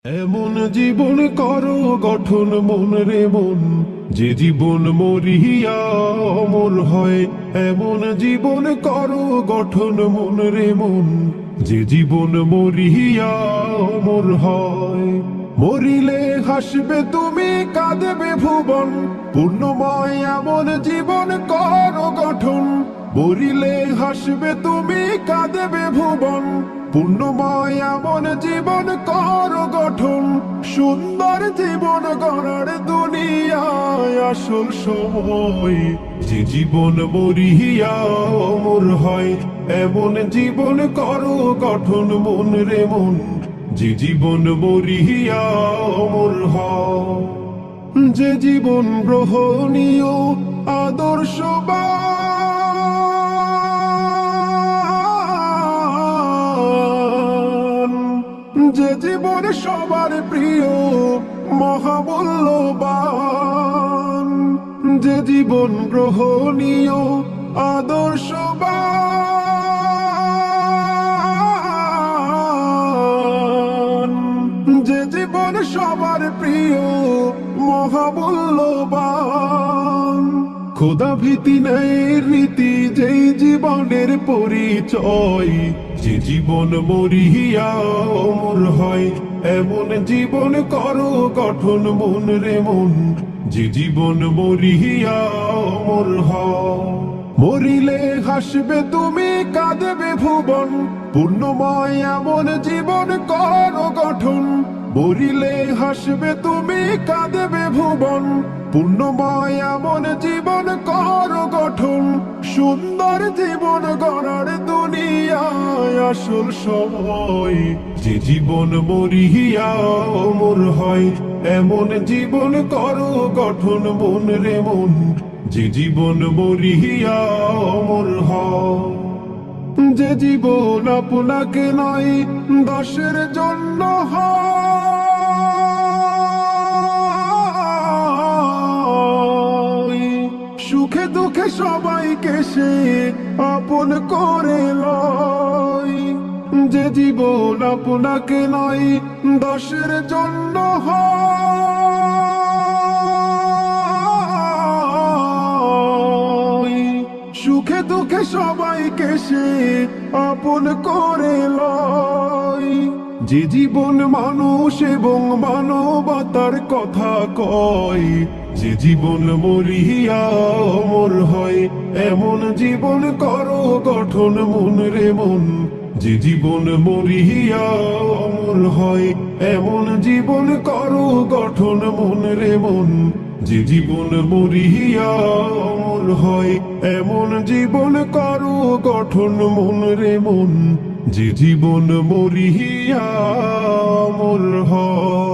এমন জীবন করো গঠন মন রে মন, যে জীবন মরিয়া অমর হয়। এমন জীবন করো গঠন মন রে মন, যে জীবন মরিয়া অমর হয়। মরিলে হাসবে তুমি, কাঁদবে ভুবন, পূর্ণময় এমন জীবন করো গঠন। মরিলে হাসবে তুমি, কাঁদবে ভুবন, পূর্ণময় এমন জীবন করো গঠন। সুন্দর জীবন গড়ার দুনিয়ায় আসল সময়, যে জীবন মরিয়া অমর হয়। এমন জীবন করো গঠন মন রে মন, যে জীবন মরিয়া অমর হয়। যে জীবন গ্রহণীয় আদর্শবান, যে জীবন সবার প্রিয় মহামূল্যবান, যে জীবন গ্রহণীয় আদর্শবান, যে জীবন সবার প্রিয় মহামূল্যবান। খোদা ভীতি নেই রীতি যেই জীবনের পরিচয়, যে জীবন মরিয়া অমর হয়। এমন জীবন করো গঠন মন রে মন, যে জীবন মরিয়া অমর হয়। মরিলে হাসবে তুমি, কাঁদবে ভুবন, পূর্ণময় এমন জীবন করো গঠন। মরিলে হাসবে তুমি, কাঁদবে ভুবন, পূর্ণময় এমন জীবন করো গঠন। সুন্দর জীবন গড়ার দুনিয়ায় আসল সময়, যে জীবন মরিয়া অমর হয়। এমন জীবন করো গঠন মন রে মন, যে জীবন মরিয়া অমর হয়। যে জীবন আপনাকে নয় দাসের জন্য হয়, সুখে দুঃখে সবাইকে সে আপন করে লয়। যে জীবন আপনাকে নয় দাসের জন্য হয়, সুখে দুঃখে সবাইকে সে আপন করে লয়। যে জীবন মানুষ এবং মানবতার কথা কয়, যে জীবন মরিয়া অমর হয়। এমন জীবন করো গঠন মন রে মন, যে জীবন মরিয়া অমর হয়। এমন জীবন করো গঠন মন রে মন, যে জীবন মরিয়া অমর হয়। এমন জীবন করো গঠন মন রে মন, যে জীবন মরিয়া অমর হয়।